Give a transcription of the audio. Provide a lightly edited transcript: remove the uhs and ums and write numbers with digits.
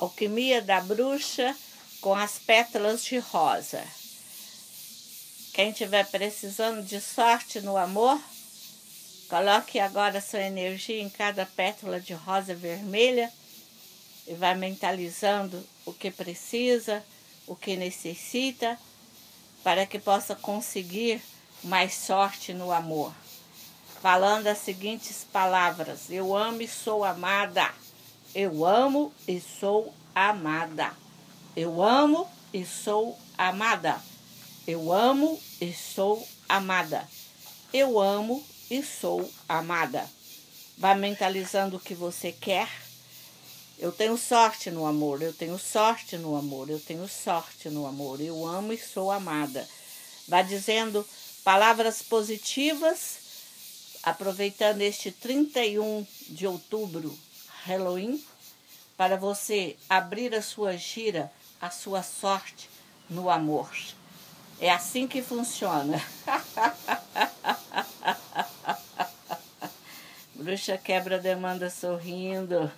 Alquimia da bruxa com as pétalas de rosa. Quem estiver precisando de sorte no amor, coloque agora sua energia em cada pétala de rosa vermelha e vai mentalizando o que precisa, o que necessita, para que possa conseguir mais sorte no amor. Falando as seguintes palavras: eu amo e sou amada. Eu amo e sou amada. Eu amo e sou amada. Eu amo e sou amada. Eu amo e sou amada. Vá mentalizando o que você quer. Eu tenho sorte no amor, eu tenho sorte no amor, eu tenho sorte no amor. Eu amo e sou amada. Vá dizendo palavras positivas, aproveitando este 31 de outubro, Halloween, para você abrir a sua gira, a sua sorte no amor. É assim que funciona. Bruxa quebra demanda sorrindo.